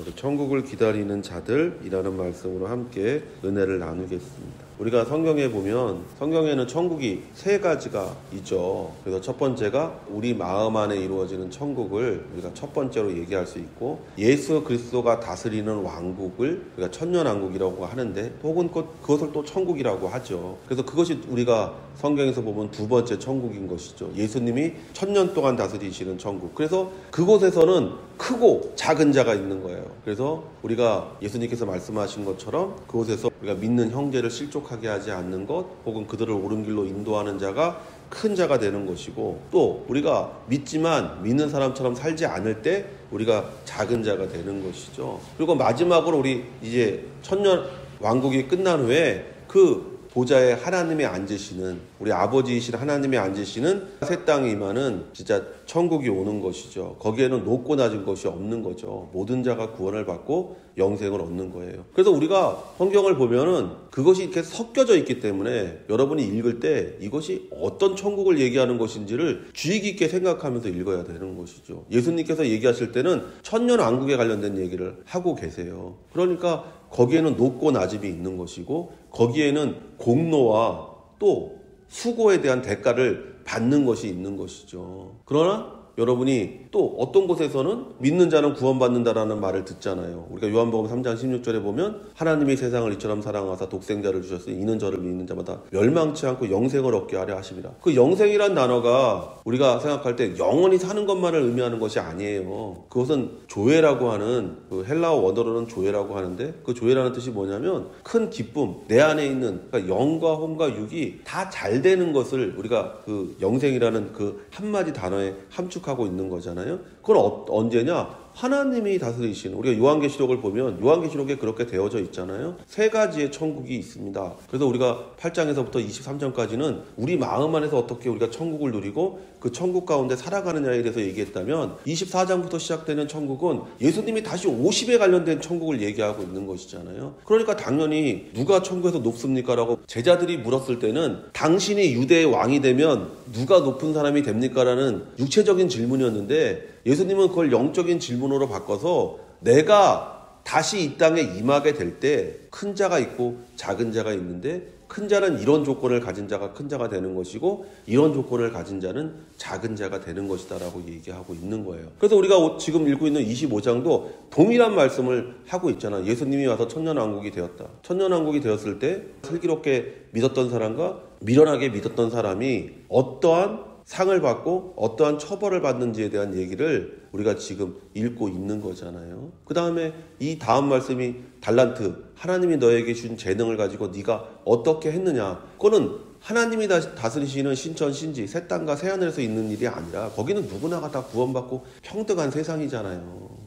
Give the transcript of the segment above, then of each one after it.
우리 천국을 기다리는 자들이라는 말씀으로 함께 은혜를 나누겠습니다. 우리가 성경에 보면 성경에는 천국이 세 가지가 있죠. 그래서 첫 번째가 우리 마음 안에 이루어지는 천국을 우리가 첫 번째로 얘기할 수 있고, 예수 그리스도가 다스리는 왕국을 우리가 천년왕국이라고 하는데, 혹은 그것을 또 천국이라고 하죠. 그래서 그것이 우리가 성경에서 보면 두 번째 천국인 것이죠. 예수님이 천년 동안 다스리시는 천국. 그래서 그곳에서는 크고 작은 자가 있는 거예요. 그래서 우리가 예수님께서 말씀하신 것처럼 그곳에서 우리가 믿는 형제를 실족하게 하지 않는 것, 혹은 그들을 옳은 길로 인도하는 자가 큰 자가 되는 것이고, 또 우리가 믿지만 믿는 사람처럼 살지 않을 때 우리가 작은 자가 되는 것이죠. 그리고 마지막으로 우리 이제 천년 왕국이 끝난 후에 그 보좌에 하나님이 앉으시는, 우리 아버지이신 하나님이 앉으시는 새 땅에 임하는 진짜 천국이 오는 것이죠. 거기에는 높고 낮은 것이 없는 거죠. 모든 자가 구원을 받고 영생을 얻는 거예요. 그래서 우리가 성경을 보면은 그것이 이렇게 섞여져 있기 때문에 여러분이 읽을 때 이것이 어떤 천국을 얘기하는 것인지를 주의 깊게 생각하면서 읽어야 되는 것이죠. 예수님께서 얘기하실 때는 천년 왕국에 관련된 얘기를 하고 계세요. 그러니까 거기에는 높고 낮음이 있는 것이고, 거기에는 공로와 또 수고에 대한 대가를 받는 것이 있는 것이죠. 그러나 여러분이 또 어떤 곳에서는 믿는 자는 구원받는다라는 말을 듣잖아요. 우리가 요한복음 3장 16절에 보면 하나님이 세상을 이처럼 사랑하사 독생자를 주셨으니 이는 저를 믿는 자마다 멸망치 않고 영생을 얻게 하려 하심이라. 그 영생이란 단어가 우리가 생각할 때 영원히 사는 것만을 의미하는 것이 아니에요. 그것은 조회라고 하는, 그 헬라어 원어로는 조회라고 하는데, 그 조회라는 뜻이 뭐냐면 큰 기쁨, 내 안에 있는, 그러니까 영과 혼과 육이 다 잘 되는 것을 우리가 그 영생이라는 그 한마디 단어에 함축하고 있는 거잖아요. 그건 언제냐? 하나님이 다스리시는, 우리가 요한계시록을 보면 요한계시록에 그렇게 되어져 있잖아요. 세 가지의 천국이 있습니다. 그래서 우리가 8장에서부터 23장까지는 우리 마음 안에서 어떻게 우리가 천국을 누리고 그 천국 가운데 살아가느냐에 대해서 얘기했다면, 24장부터 시작되는 천국은 예수님이 다시 50에 관련된 천국을 얘기하고 있는 것이잖아요. 그러니까 당연히 누가 천국에서 높습니까? 라고 제자들이 물었을 때는 당신이 유대의 왕이 되면 누가 높은 사람이 됩니까? 라는 육체적인 질문이었는데, 예수님은 그걸 영적인 질문으로 바꿔서 내가 다시 이 땅에 임하게 될 때 큰 자가 있고 작은 자가 있는데, 큰 자는 이런 조건을 가진 자가 큰 자가 되는 것이고 이런 조건을 가진 자는 작은 자가 되는 것이다 라고 얘기하고 있는 거예요. 그래서 우리가 지금 읽고 있는 25장도 동일한 말씀을 하고 있잖아. 예수님이 와서 천년왕국이 되었다. 천년왕국이 되었을 때 슬기롭게 믿었던 사람과 미련하게 믿었던 사람이 어떠한 상을 받고 어떠한 처벌을 받는지에 대한 얘기를 우리가 지금 읽고 있는 거잖아요. 그 다음에 이 다음 말씀이 달란트, 하나님이 너에게 준 재능을 가지고 네가 어떻게 했느냐. 그거는 하나님이 다스리시는 신천 신지 새 땅과 새 하늘에서 있는 일이 아니라, 거기는 누구나가 다 구원받고 평등한 세상이잖아요.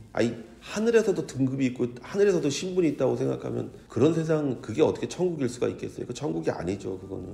하늘에서도 등급이 있고 하늘에서도 신분이 있다고 생각하면 그런 세상, 그게 어떻게 천국일 수가 있겠어요? 그 천국이 아니죠. 그거는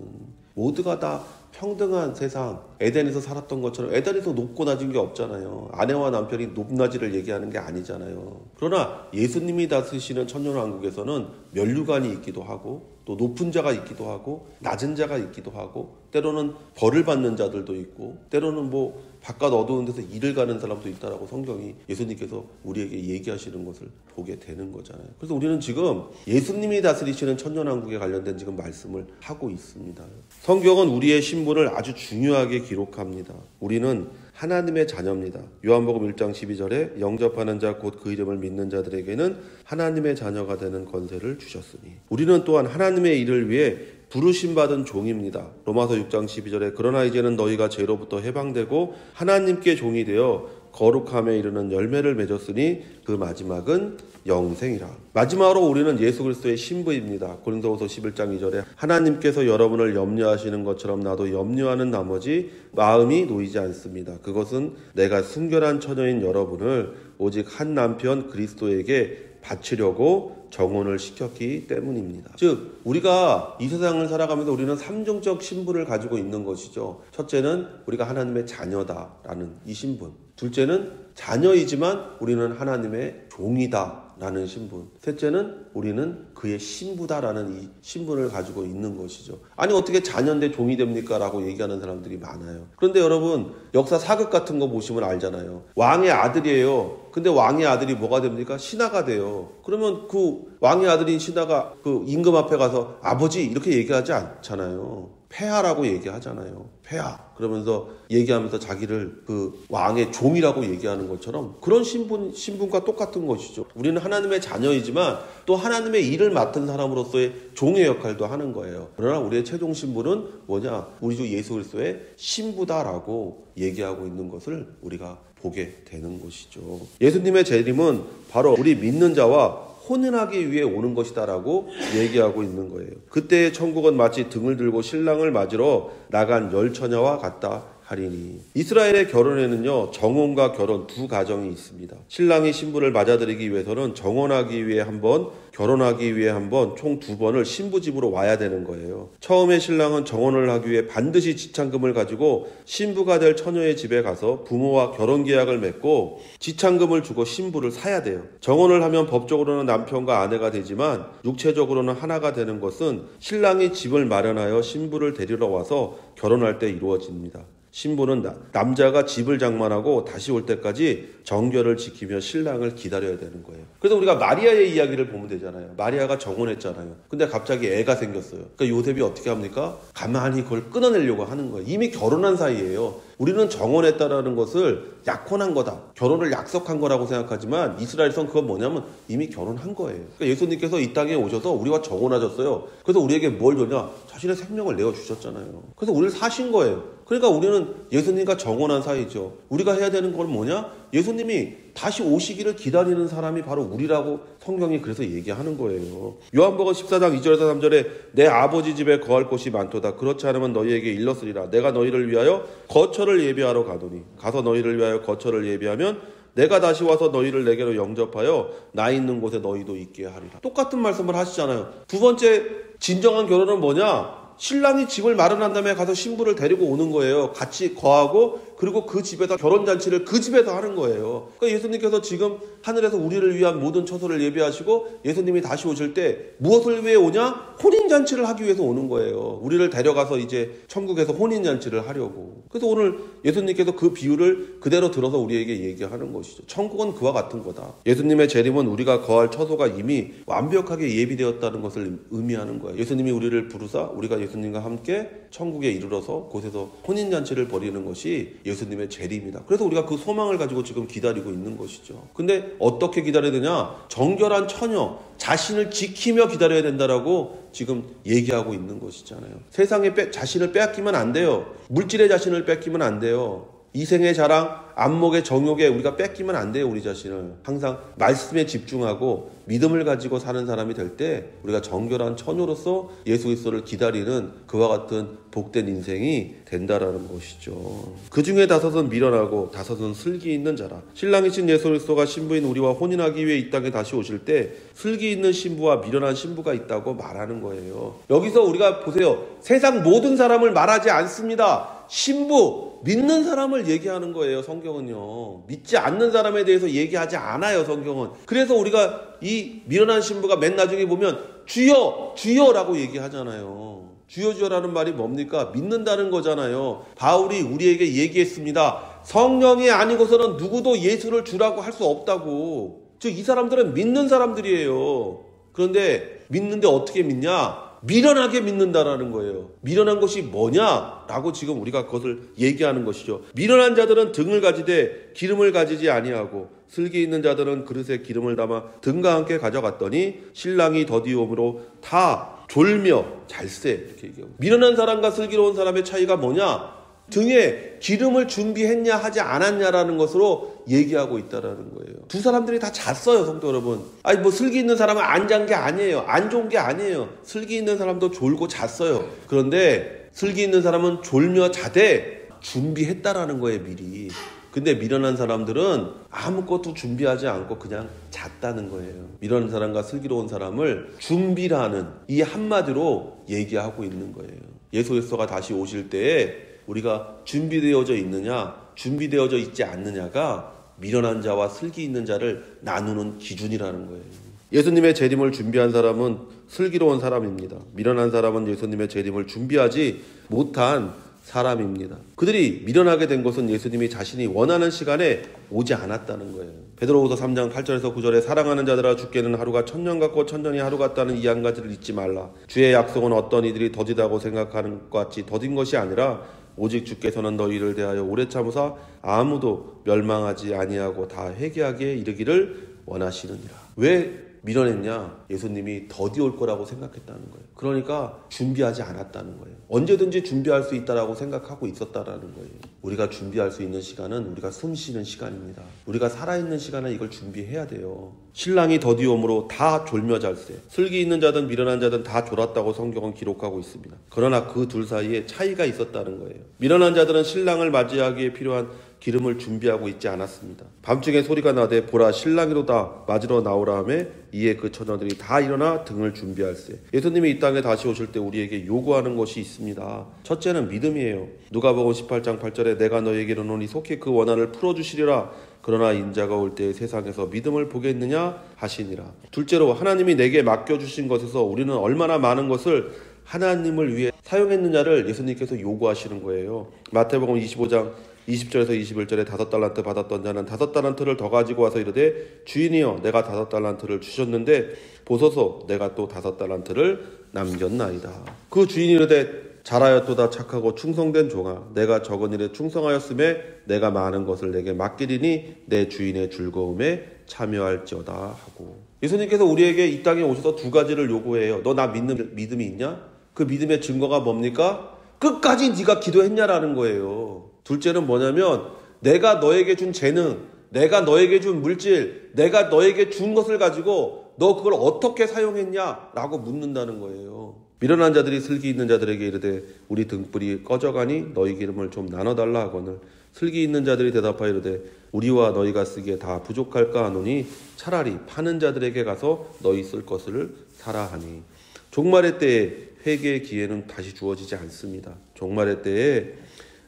모두가 다 평등한 세상, 에덴에서 살았던 것처럼. 에덴에서 높고 낮은 게 없잖아요. 아내와 남편이 높낮이를 얘기하는 게 아니잖아요. 그러나 예수님이 다스리시는 천년왕국에서는 면류관이 있기도 하고, 또 높은 자가 있기도 하고 낮은 자가 있기도 하고, 때로는 벌을 받는 자들도 있고, 때로는 뭐 바깥 어두운 데서 일을 가는 사람도 있다라고 성경이, 예수님께서 우리에게 얘기하시는 것을 보게 되는 거잖아요. 그래서 우리는 지금 예수님이 다스리시는 천년왕국에 관련된 지금 말씀을 하고 있습니다. 성경은 우리의 신분을 아주 중요하게 기록합니다. 우리는 하나님의 자녀입니다. 요한복음 1장 12절에 영접하는 자 곧 그 이름을 믿는 자들에게는 하나님의 자녀가 되는 권세를 주셨으니, 우리는 또한 하나님의 일을 위해 부르심받은 종입니다. 로마서 6장 12절에 그러나 이제는 너희가 죄로부터 해방되고 하나님께 종이 되어 거룩함에 이르는 열매를 맺었으니 그 마지막은 영생이라. 마지막으로 우리는 예수 그리스도의 신부입니다. 고린도후서 11장 2절에 하나님께서 여러분을 염려하시는 것처럼 나도 염려하는 나머지 마음이 놓이지 않습니다. 그것은 내가 순결한 처녀인 여러분을 오직 한 남편 그리스도에게 바치려고 정혼을 시켰기 때문입니다. 즉 우리가 이 세상을 살아가면서 우리는 삼중적 신분을 가지고 있는 것이죠. 첫째는 우리가 하나님의 자녀다라는 이 신분, 둘째는 자녀이지만 우리는 하나님의 종이다 라는 신분. 셋째는 우리는 그의 신부다라는 이 신분을 가지고 있는 것이죠. 아니 어떻게 자녀인데 종이 됩니까? 라고 얘기하는 사람들이 많아요. 그런데 여러분 역사 사극 같은 거 보시면 알잖아요. 왕의 아들이에요. 근데 왕의 아들이 뭐가 됩니까? 신하가 돼요. 그러면 그 왕의 아들인 신하가 그 임금 앞에 가서 아버지 이렇게 얘기하지 않잖아요. 폐하라고 얘기하잖아요. 폐하. 그러면서 얘기하면서 자기를 그 왕의 종이라고 얘기하는 것처럼 그런 신분과 똑같은 것이죠. 우리는 하나님의 자녀이지만 또 하나님의 일을 맡은 사람으로서의 종의 역할도 하는 거예요. 그러나 우리의 최종 신분은 뭐냐? 우리 주 예수 그리스도의 신부다라고 얘기하고 있는 것을 우리가 보게 되는 것이죠. 예수님의 재림은 바로 우리 믿는 자와 혼인하기 위해 오는 것이다라고 얘기하고 있는 거예요. 그때의 천국은 마치 등을 들고 신랑을 맞으러 나간 열처녀와 같다 하리니. 이스라엘의 결혼에는요 정혼과 결혼 두 가정이 있습니다. 신랑이 신부를 맞아들이기 위해서는 정혼하기 위해 한 번, 결혼하기 위해 한 번, 총 2번을 신부 집으로 와야 되는 거예요. 처음에 신랑은 정혼을 하기 위해 반드시 지참금을 가지고 신부가 될 처녀의 집에 가서 부모와 결혼 계약을 맺고 지참금을 주고 신부를 사야 돼요. 정혼을 하면 법적으로는 남편과 아내가 되지만 육체적으로는 하나가 되는 것은 신랑이 집을 마련하여 신부를 데리러 와서 결혼할 때 이루어집니다. 신부는 남자가 집을 장만하고 다시 올 때까지 정결을 지키며 신랑을 기다려야 되는 거예요. 그래서 우리가 마리아의 이야기를 보면 되잖아요. 마리아가 정혼했잖아요. 근데 갑자기 애가 생겼어요. 그러니까 요셉이 어떻게 합니까? 가만히 그걸 끊어내려고 하는 거예요. 이미 결혼한 사이예요. 우리는 정혼했다라는 것을 약혼한 거다. 결혼을 약속한 거라고 생각하지만 이스라엘에서는 그건 뭐냐면 이미 결혼한 거예요. 그러니까 예수님께서 이 땅에 오셔서 우리와 정혼하셨어요. 그래서 우리에게 뭘 줬냐? 자신의 생명을 내어주셨잖아요. 그래서 우리를 사신 거예요. 그러니까 우리는 예수님과 정혼한 사이죠. 우리가 해야 되는 건 뭐냐? 예수님이 다시 오시기를 기다리는 사람이 바로 우리라고 성경이 그래서 얘기하는 거예요. 요한복음 14장 2절에서 3절에 내 아버지 집에 거할 곳이 많도다. 그렇지 않으면 너희에게 일렀으리라. 내가 너희를 위하여 거처를 예비하러 가노니 가서 너희를 위하여 거처를 예비하면 내가 다시 와서 너희를 내게로 영접하여 나 있는 곳에 너희도 있게 하리라. 똑같은 말씀을 하시잖아요. 두 번째 진정한 결혼은 뭐냐? 신랑이 집을 마련한 다음에 가서 신부를 데리고 오는 거예요. 같이 거하고 그리고 그 집에서 결혼잔치를 그 집에서 하는 거예요. 그러니까 예수님께서 지금 하늘에서 우리를 위한 모든 처소를 예비하시고 예수님이 다시 오실 때 무엇을 위해 오냐? 혼인잔치를 하기 위해서 오는 거예요. 우리를 데려가서 이제 천국에서 혼인잔치를 하려고. 그래서 오늘 예수님께서 그 비유를 그대로 들어서 우리에게 얘기하는 것이죠. 천국은 그와 같은 거다. 예수님의 재림은 우리가 거할 처소가 이미 완벽하게 예비되었다는 것을 의미하는 거예요. 예수님이 우리를 부르사 우리가 예수님과 함께 천국에 이르러서 곳에서 혼인잔치를 벌이는 것이 예수님의 재림이다. 그래서 우리가 그 소망을 가지고 지금 기다리고 있는 것이죠. 근데 어떻게 기다려야 되냐? 정결한 처녀, 자신을 지키며 기다려야 된다라고 지금 얘기하고 있는 것이잖아요. 세상에 자신을 빼앗기면 안 돼요. 물질의 자신을 뺏기면 안 돼요. 이생의 자랑, 안목의 정욕에 우리가 뺏기면 안 돼요. 우리 자신을 항상 말씀에 집중하고 믿음을 가지고 사는 사람이 될 때 우리가 정결한 처녀로서 예수 그리스도를 기다리는 그와 같은 복된 인생이 된다라는 것이죠. 그 중에 5은 미련하고 5은 슬기 있는 자라. 신랑이신 예수 그리스도가 신부인 우리와 혼인하기 위해 이 땅에 다시 오실 때 슬기 있는 신부와 미련한 신부가 있다고 말하는 거예요. 여기서 우리가 보세요. 세상 모든 사람을 말하지 않습니다. 신부, 믿는 사람을 얘기하는 거예요. 성경은요. 믿지 않는 사람에 대해서 얘기하지 않아요. 성경은. 그래서 우리가 이 미련한 신부가 맨 나중에 보면 주여 주여라고 얘기하잖아요. 주여 주여라는 말이 뭡니까? 믿는다는 거잖아요. 바울이 우리에게 얘기했습니다. 성령이 아니고서는 누구도 예수를 주라고 할 수 없다고. 즉 이 사람들은 믿는 사람들이에요. 그런데 믿는데 어떻게 믿냐? 미련하게 믿는다라는 거예요. 미련한 것이 뭐냐라고 지금 우리가 그것을 얘기하는 것이죠. 미련한 자들은 등을 가지되 기름을 가지지 아니하고 슬기 있는 자들은 그릇에 기름을 담아 등과 함께 가져갔더니 신랑이 더디움으로 다 졸며 잘세. 이렇게 얘기하고. 미련한 사람과 슬기로운 사람의 차이가 뭐냐? 등에 기름을 준비했냐 하지 않았냐라는 것으로 얘기하고 있다라는 거예요. 두 사람들이 다 잤어요, 성도 여러분. 아니 뭐 슬기 있는 사람은 안 잔 게 아니에요. 안 좋은 게 아니에요. 슬기 있는 사람도 졸고 잤어요. 그런데 슬기 있는 사람은 졸며 자되 준비했다라는 거예요, 미리. 근데 미련한 사람들은 아무것도 준비하지 않고 그냥 잤다는 거예요. 미련한 사람과 슬기로운 사람을 준비라는 이 한마디로 얘기하고 있는 거예요. 예수 그리스도가 다시 오실 때에 우리가 준비되어져 있느냐, 준비되어져 있지 않느냐가 미련한 자와 슬기 있는 자를 나누는 기준이라는 거예요. 예수님의 재림을 준비한 사람은 슬기로운 사람입니다. 미련한 사람은 예수님의 재림을 준비하지 못한 사람입니다. 그들이 미련하게 된 것은 예수님이 자신이 원하는 시간에 오지 않았다는 거예요. 베드로후서 3장 8절에서 9절에 사랑하는 자들아 주께는 하루가 천년 같고 천년이 하루 같다는 이 한 가지를 잊지 말라. 주의 약속은 어떤 이들이 더디다고 생각하는 것 같이 더딘 것이 아니라 오직 주께서는 너희를 대하여 오래 참으사 아무도 멸망하지 아니하고 다 회개하게 이르기를 원하시느니라. 왜 미련했냐? 예수님이 더디 올 거라고 생각했다는 거예요. 그러니까 준비하지 않았다는 거예요. 언제든지 준비할 수 있다라고 생각하고 있었다라는 거예요. 우리가 준비할 수 있는 시간은 우리가 숨 쉬는 시간입니다. 우리가 살아있는 시간에 이걸 준비해야 돼요. 신랑이 더디 오므로 다 졸며 잘세. 슬기 있는 자든 미련한 자든 다 졸았다고 성경은 기록하고 있습니다. 그러나 그 둘 사이에 차이가 있었다는 거예요. 미련한 자들은 신랑을 맞이하기에 필요한 기름을 준비하고 있지 않았습니다. 밤중에 소리가 나되 보라 신랑이로다 맞으러 나오라 하매 이에 그 처녀들이 다 일어나 등을 준비할세. 예수님이 이 땅에 다시 오실 때 우리에게 요구하는 것이 있습니다. 첫째는 믿음이에요. 누가복음 18장 8절에 내가 너에게 이르노니 속히 그 원한을 풀어주시리라. 그러나 인자가 올 때 세상에서 믿음을 보겠느냐 하시니라. 둘째로 하나님이 내게 맡겨주신 것에서 우리는 얼마나 많은 것을 하나님을 위해 사용했느냐를 예수님께서 요구하시는 거예요. 마태복음 25장 20절에서 21절에 5달란트 받았던 자는 5달란트를 더 가지고 와서 이르되 주인이여 내가 5달란트를 주셨는데 보소서 내가 또 5달란트를 남겼나이다. 그 주인이 이르되 잘하였도다 착하고 충성된 종아 내가 적은 일에 충성하였음에 내가 많은 것을 내게 맡기리니 내 주인의 즐거움에 참여할지어다 하고, 예수님께서 우리에게 이 땅에 오셔서 두 가지를 요구해요. 너 나 믿는 믿음이 있냐? 그 믿음의 증거가 뭡니까? 끝까지 네가 기도했냐라는 거예요. 둘째는 뭐냐면 내가 너에게 준 재능, 내가 너에게 준 물질, 내가 너에게 준 것을 가지고 너 그걸 어떻게 사용했냐라고 묻는다는 거예요. 미련한 자들이 슬기 있는 자들에게 이르되 우리 등불이 꺼져가니 너희 기름을 좀 나눠달라 하거늘 슬기 있는 자들이 대답하여 이르되 우리와 너희가 쓰기에 다 부족할까 하노니 차라리 파는 자들에게 가서 너희 쓸 것을 사라 하니. 종말의 때에 회개의 기회는 다시 주어지지 않습니다. 종말의 때에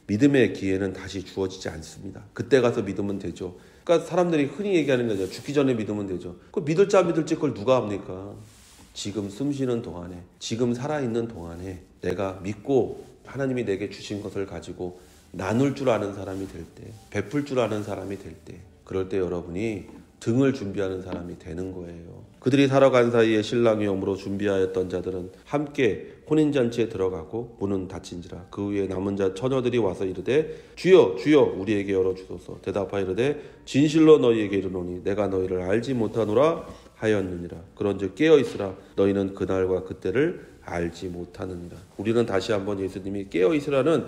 믿음의 기회는 다시 주어지지 않습니다. 그때 가서 믿으면 되죠. 그러니까 사람들이 흔히 얘기하는 거죠. 죽기 전에 믿으면 되죠. 그걸 믿을지 안 믿을지 그걸 누가 합니까? 지금 숨 쉬는 동안에, 지금 살아있는 동안에 내가 믿고 하나님이 내게 주신 것을 가지고 나눌 줄 아는 사람이 될 때, 베풀 줄 아는 사람이 될 때, 그럴 때 여러분이 등을 준비하는 사람이 되는 거예요. 그들이 살아간 사이에 신랑이 오므로 준비하였던 자들은 함께 혼인잔치에 들어가고 문은 닫힌지라. 그 후에 남은 자 처녀들이 와서 이르되 주여 주여 우리에게 열어주소서. 대답하여 이르되 진실로 너희에게 이르노니 내가 너희를 알지 못하노라 하였느니라. 그런즉 깨어있으라. 너희는 그날과 그때를 알지 못하느니라. 우리는 다시 한번 예수님이 깨어있으라는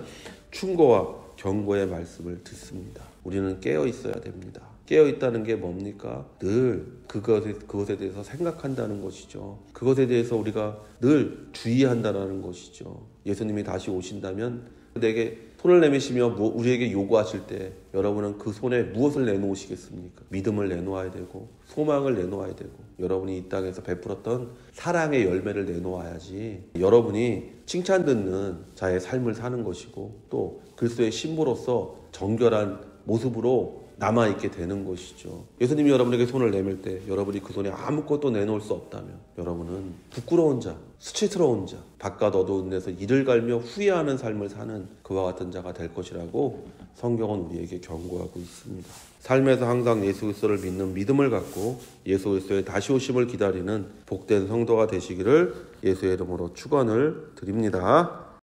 충고와 경고의 말씀을 듣습니다. 우리는 깨어있어야 됩니다. 깨어있다는 게 뭡니까? 늘 그것에 대해서 생각한다는 것이죠. 그것에 대해서 우리가 늘 주의한다는 것이죠. 예수님이 다시 오신다면 내게 손을 내미시며 우리에게 요구하실 때 여러분은 그 손에 무엇을 내놓으시겠습니까? 믿음을 내놓아야 되고 소망을 내놓아야 되고 여러분이 이 땅에서 베풀었던 사랑의 열매를 내놓아야지 여러분이 칭찬 듣는 자의 삶을 사는 것이고 또 그리스도의 신부로서 정결한 모습으로 남아있게 되는 것이죠. 예수님이 여러분에게 손을 내밀 때 여러분이 그 손에 아무것도 내놓을 수 없다면 여러분은 부끄러운 자, 수치스러운 자, 바깥 어두운 데서 이를 갈며 후회하는 삶을 사는 그와 같은 자가 될 것이라고 성경은 우리에게 경고하고 있습니다. 삶에서 항상 예수 그리스도를 믿는 믿음을 갖고 예수 그리스도의 다시 오심을 기다리는 복된 성도가 되시기를 예수의 이름으로 축원을 드립니다.